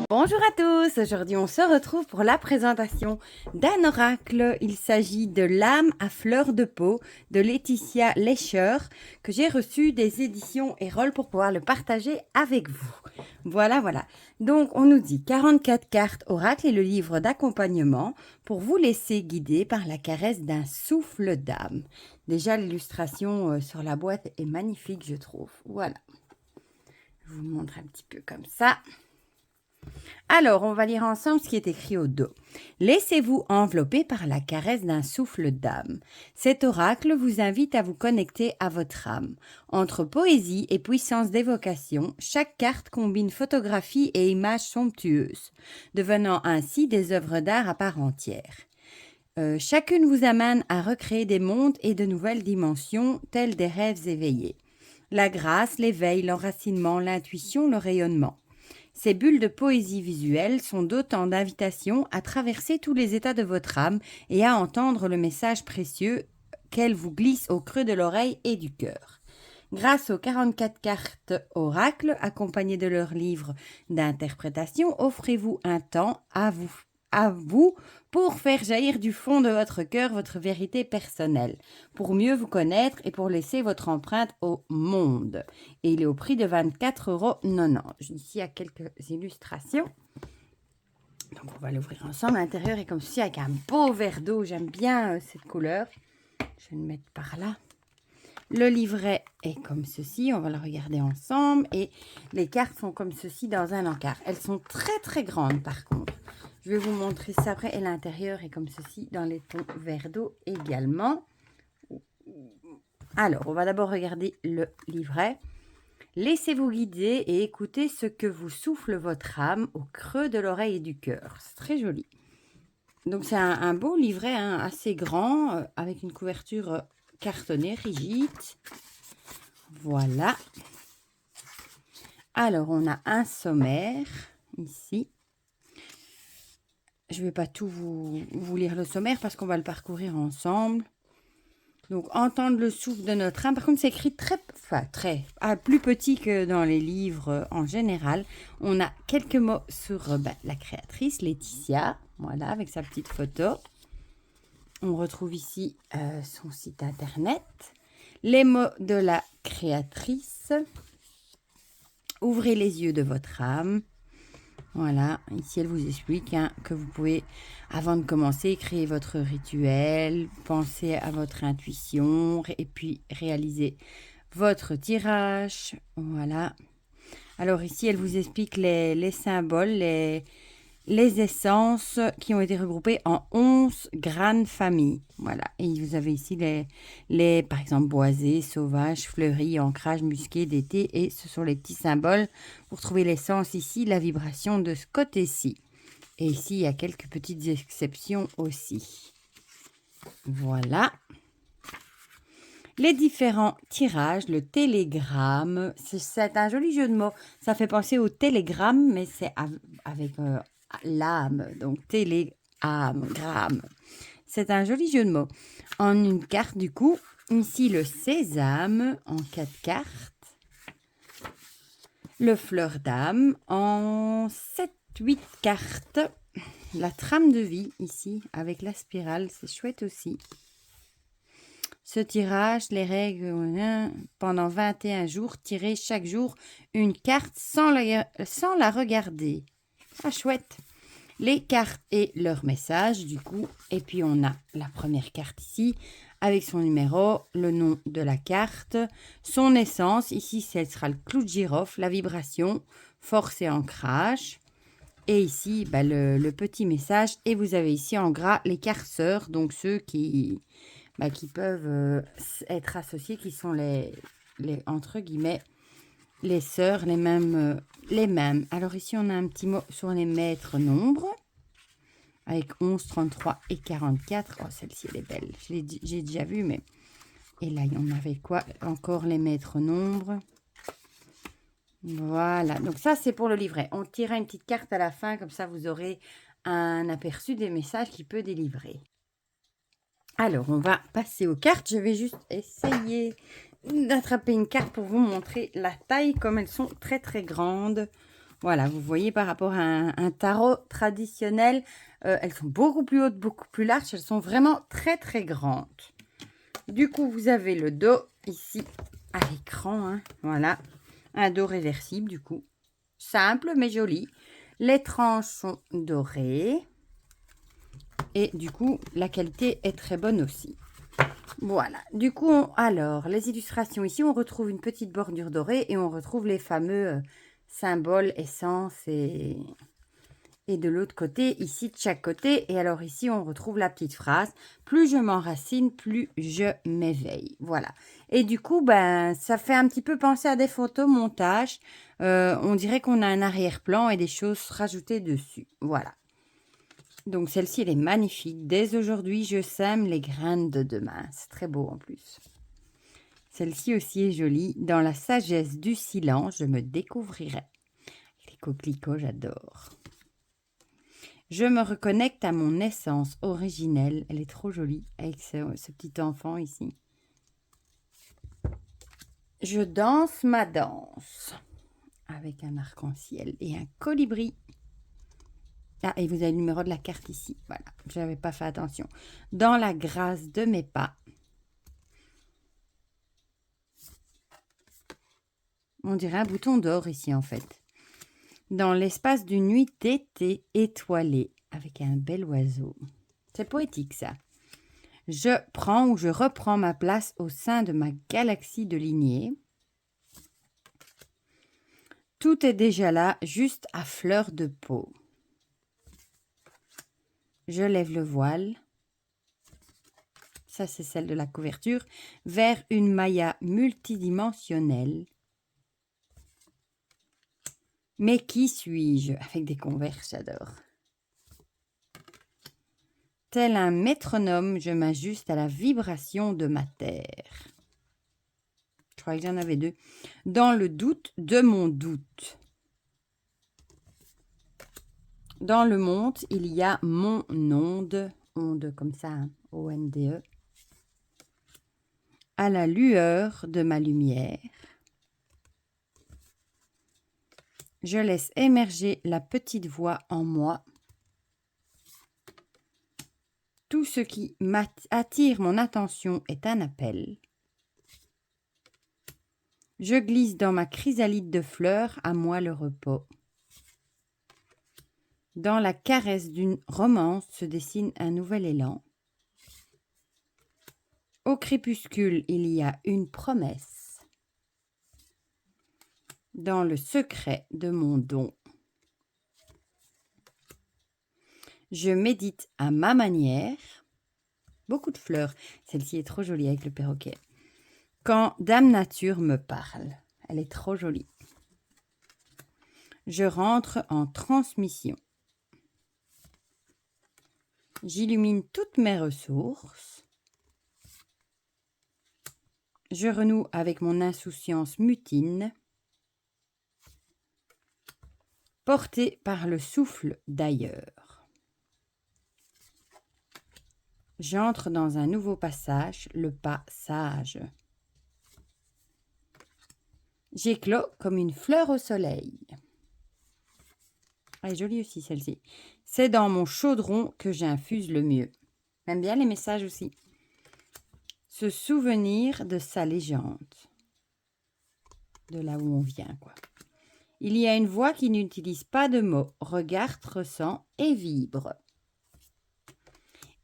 Bonjour à tous, aujourd'hui on se retrouve pour la présentation d'un oracle. Il s'agit de l'âme à fleur de peau de Laetitia Lescher que j'ai reçu des éditions Erol pour pouvoir le partager avec vous. Voilà. Donc on nous dit 44 cartes oracle et le livre d'accompagnement pour vous laisser guider par la caresse d'un souffle d'âme. Déjà l'illustration sur la boîte est magnifique je trouve. Voilà. Je vous montre un petit peu comme ça. Alors, on va lire ensemble ce qui est écrit au dos. Laissez-vous envelopper par la caresse d'un souffle d'âme. Cet oracle vous invite à vous connecter à votre âme. Entre poésie et puissance d'évocation, chaque carte combine photographie et images somptueuses, devenant ainsi des œuvres d'art à part entière. Chacune vous amène à recréer des mondes et de nouvelles dimensions, tels des rêves éveillés. La grâce, l'éveil, l'enracinement, l'intuition, le rayonnement. Ces bulles de poésie visuelle sont d'autant d'invitations à traverser tous les états de votre âme et à entendre le message précieux qu'elle vous glisse au creux de l'oreille et du cœur. Grâce aux 44 cartes oracles, accompagnées de leur livre d'interprétation, offrez-vous un temps à vous pour faire jaillir du fond de votre cœur votre vérité personnelle, pour mieux vous connaître et pour laisser votre empreinte au monde. Et il est au prix de 24,90 €. Ici, il y a quelques illustrations. Donc, on va l'ouvrir ensemble. L'intérieur est comme ceci, avec un beau verre d'eau. J'aime bien cette couleur. Je vais le mettre par là. Le livret est comme ceci. On va le regarder ensemble. Et les cartes sont comme ceci dans un encart. Elles sont très grandes par contre. Je vais vous montrer ça après. Et l'intérieur est comme ceci dans les tons vert d'eau également. Alors, on va d'abord regarder le livret. Laissez-vous guider et écoutez ce que vous souffle votre âme au creux de l'oreille et du cœur. C'est très joli. Donc, c'est un beau livret assez grand avec une couverture cartonnée, rigide. Voilà. Alors, on a un sommaire ici. Je ne vais pas tout vous lire le sommaire parce qu'on va le parcourir ensemble. Donc, entendre le souffle de notre âme. Par contre, c'est écrit plus petit que dans les livres en général. On a quelques mots sur la créatrice, Laetitia. Voilà, avec sa petite photo. On retrouve ici son site internet. Les mots de la créatrice. Ouvrez les yeux de votre âme. Voilà, ici elle vous explique que vous pouvez, avant de commencer, créer votre rituel, penser à votre intuition et puis réaliser votre tirage. Voilà. Alors ici, elle vous explique les symboles, les essences qui ont été regroupées en 11 grandes familles. Voilà. Et vous avez ici les par exemple, boisés, sauvages, fleuris, ancrage, musqué, d'été. Et ce sont les petits symboles pour trouver l'essence ici, la vibration de ce côté-ci. Et ici, il y a quelques petites exceptions aussi. Voilà. Les différents tirages, le télégramme, c'est un joli jeu de mots. Ça fait penser au télégramme, mais c'est avec l'âme, donc télégramme. C'est un joli jeu de mots. En une carte, du coup, ici le sésame en 4 cartes. Le fleur d'âme en 7-8 cartes. La trame de vie ici, avec la spirale, c'est chouette aussi. Ce tirage, les règles, pendant 21 jours, tirez chaque jour une carte sans la regarder. Ah, chouette. Les cartes et leur message, du coup. Et puis, on a la première carte ici, avec son numéro, le nom de la carte, son essence. Ici, ce sera le clou de girofle, la vibration, force et ancrage. Et ici, le petit message. Et vous avez ici en gras les cartes sœurs, donc ceux qui peuvent être associés, qui sont les entre guillemets, les sœurs, les mêmes. Alors ici, on a un petit mot sur les maîtres nombres, avec 11, 33 et 44. Oh, celle-ci, elle est belle. J'ai déjà vu, mais... Et là, on avait quoi? Encore les maîtres nombres. Voilà, donc ça, c'est pour le livret. On tirera une petite carte à la fin, comme ça, vous aurez un aperçu des messages qu'il peut délivrer. Alors, on va passer aux cartes. Je vais juste essayer d'attraper une carte pour vous montrer la taille, comme elles sont très grandes. Voilà, vous voyez par rapport à un tarot traditionnel, elles sont beaucoup plus hautes, beaucoup plus larges. Elles sont vraiment très, très grandes. Du coup, vous avez le dos ici à l'écran. Hein, voilà, un dos réversible du coup. Simple mais joli. Les tranches sont dorées. Et du coup, la qualité est très bonne aussi. Voilà. Du coup, alors, les illustrations ici, on retrouve une petite bordure dorée et on retrouve les fameux symboles, essences et de l'autre côté, ici, de chaque côté. Et alors ici, on retrouve la petite phrase. Plus je m'enracine, plus je m'éveille. Voilà. Et du coup, ben, ça fait un petit peu penser à des photomontages. On dirait qu'on a un arrière-plan et des choses rajoutées dessus. Voilà. Donc, celle-ci, elle est magnifique. Dès aujourd'hui, je sème les graines de demain. C'est très beau en plus. Celle-ci aussi est jolie. Dans la sagesse du silence, je me découvrirai. Les coquelicots, j'adore. Je me reconnecte à mon essence originelle. Elle est trop jolie avec ce petit enfant ici. Je danse ma danse avec un arc-en-ciel et un colibri. Ah, et vous avez le numéro de la carte ici. Voilà, je n'avais pas fait attention. Dans la grâce de mes pas. On dirait un bouton d'or ici en fait. Dans l'espace d'une nuit d'été étoilée avec un bel oiseau. C'est poétique ça. Je prends ou je reprends ma place au sein de ma galaxie de lignée. Tout est déjà là, juste à fleur de peau. Je lève le voile. Ça, c'est celle de la couverture. Vers une Maya multidimensionnelle. Mais qui suis-je? Avec des converses, j'adore. Tel un métronome, je m'ajuste à la vibration de ma terre. Je crois qu'il y en avait deux. Dans le doute de mon doute. Dans le monde, il y a mon onde. Onde comme ça, hein, O-N-D-E. À la lueur de ma lumière. Je laisse émerger la petite voix en moi. Tout ce qui attire mon attention est un appel. Je glisse dans ma chrysalide de fleurs, à moi le repos. Dans la caresse d'une romance se dessine un nouvel élan. Au crépuscule, il y a une promesse. Dans le secret de mon don. Je médite à ma manière. Beaucoup de fleurs. Celle-ci est trop jolie avec le perroquet. Quand Dame Nature me parle. Elle est trop jolie. Je rentre en transmission. J'illumine toutes mes ressources. Je renoue avec mon insouciance mutine. Portée par le souffle d'ailleurs. J'entre dans un nouveau passage, le pas sage. J'éclos comme une fleur au soleil. Elle est jolie aussi celle-ci. C'est dans mon chaudron que j'infuse le mieux. J'aime bien les messages aussi. Se souvenir de sa légende. De là où on vient, quoi. Il y a une voix qui n'utilise pas de mots, regarde, ressent et vibre.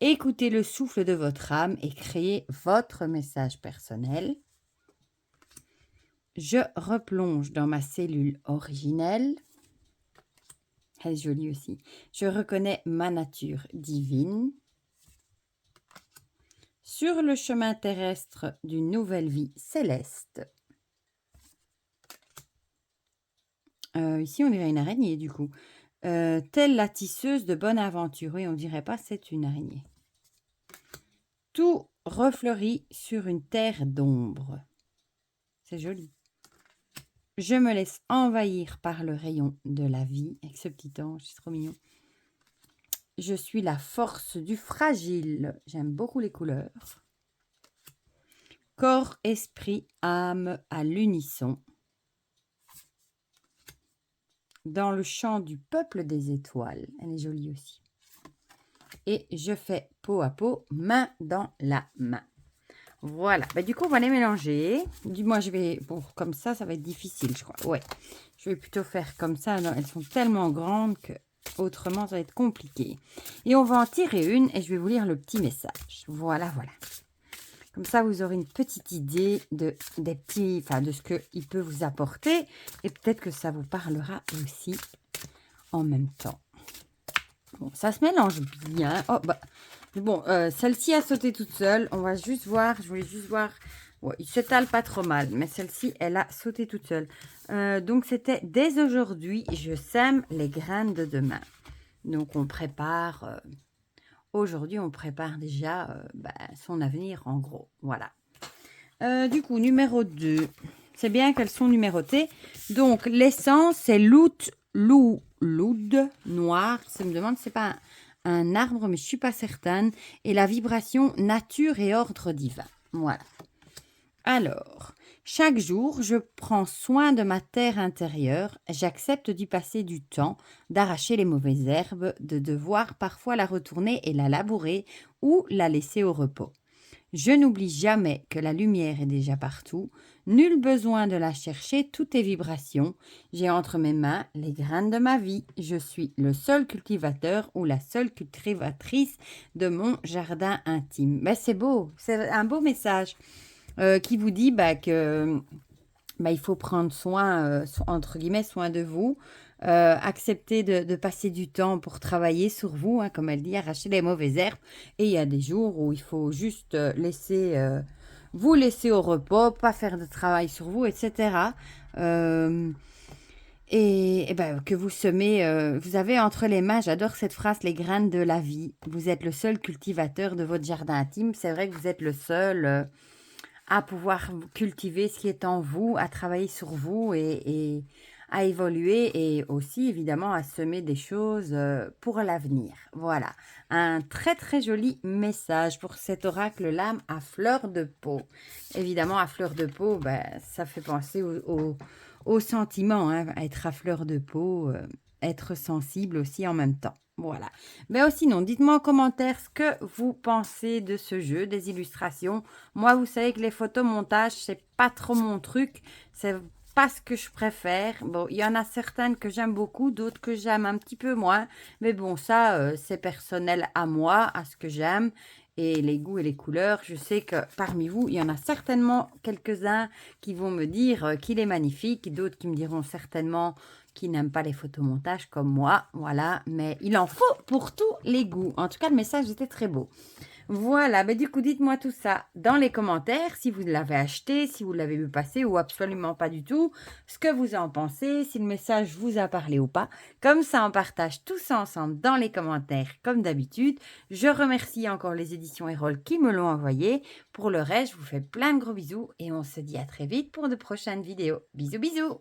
Écoutez le souffle de votre âme et créez votre message personnel. Je replonge dans ma cellule originelle. Elle est jolie aussi. Je reconnais ma nature divine. Sur le chemin terrestre d'une nouvelle vie céleste. Ici, on dirait une araignée, du coup. Telle la tisseuse de bonne aventure. Oui, on dirait pas c'est une araignée. Tout refleurit sur une terre d'ombre. C'est joli. Je me laisse envahir par le rayon de la vie. Avec ce petit ange, c'est trop mignon. Je suis la force du fragile. J'aime beaucoup les couleurs. Corps, esprit, âme à l'unisson. dans le chant du peuple des étoiles. Elle est jolie aussi. Et je fais peau à peau, main dans la main. Voilà. Bah, du coup, on va les mélanger. Du moins, je vais... Bon, comme ça va être difficile, je crois. Ouais. Je vais plutôt faire comme ça. Non, elles sont tellement grandes que autrement, ça va être compliqué. Et on va en tirer une et je vais vous lire le petit message. Voilà, voilà. Comme ça, vous aurez une petite idée de ce qu'il peut vous apporter. Et peut-être que ça vous parlera aussi en même temps. Bon, ça se mélange bien. Oh, bah, bon, celle-ci a sauté toute seule. On va juste voir. Je voulais juste voir. Ouais, il s'étale pas trop mal. Mais celle-ci, elle a sauté toute seule. Donc, c'était dès aujourd'hui, je sème les graines de demain. Donc, on prépare... aujourd'hui, on prépare déjà son avenir, en gros. Voilà. Du coup, numéro 2. C'est bien qu'elles sont numérotées. Donc, l'essence, c'est l'oud noir. Ça me demande, c'est pas un arbre, mais je suis pas certaine. Et la vibration, nature et ordre divin. Voilà. Alors, chaque jour, je prends soin de ma terre intérieure. J'accepte d'y passer du temps, d'arracher les mauvaises herbes, de devoir parfois la retourner et la labourer ou la laisser au repos. Je n'oublie jamais que la lumière est déjà partout. Nul besoin de la chercher, tout est vibration. J'ai entre mes mains les graines de ma vie. Je suis le seul cultivateur ou la seule cultivatrice de mon jardin intime. Ben, c'est beau, c'est un beau message qui vous dit que il faut prendre soin, entre guillemets, soin de vous. Accepter de passer du temps pour travailler sur vous, hein, comme elle dit, arracher les mauvaises herbes. Et il y a des jours où il faut juste vous laisser au repos, pas faire de travail sur vous, etc. Que vous semez, vous avez entre les mains, j'adore cette phrase, les graines de la vie. Vous êtes le seul cultivateur de votre jardin intime. C'est vrai que vous êtes le seul à pouvoir cultiver ce qui est en vous, à travailler sur vous et à évoluer et aussi évidemment à semer des choses pour l'avenir. Voilà, un très très joli message pour cet oracle l'âme à fleur de peau. Évidemment à fleur de peau, ça fait penser au sentiment, hein, être à fleur de peau, être sensible aussi en même temps. Voilà. Mais sinon, dites-moi en commentaire ce que vous pensez de ce jeu, des illustrations. Moi, vous savez que les photomontages, c'est pas trop mon truc. C'est pas ce que je préfère. Bon, il y en a certaines que j'aime beaucoup, d'autres que j'aime un petit peu moins. Mais bon, ça, c'est personnel à moi, à ce que j'aime. Et les goûts et les couleurs, je sais que parmi vous, il y en a certainement quelques-uns qui vont me dire qu'il est magnifique. D'autres qui me diront certainement qui n'aiment pas les photomontages comme moi. Voilà, mais il en faut pour tous les goûts. En tout cas, le message était très beau. Voilà, du coup, dites-moi tout ça dans les commentaires, si vous l'avez acheté, si vous l'avez vu passer ou absolument pas du tout, ce que vous en pensez, si le message vous a parlé ou pas. Comme ça, on partage tout ça ensemble dans les commentaires, comme d'habitude. Je remercie encore les éditions Erol qui me l'ont envoyé. Pour le reste, je vous fais plein de gros bisous et on se dit à très vite pour de prochaines vidéos. Bisous, bisous!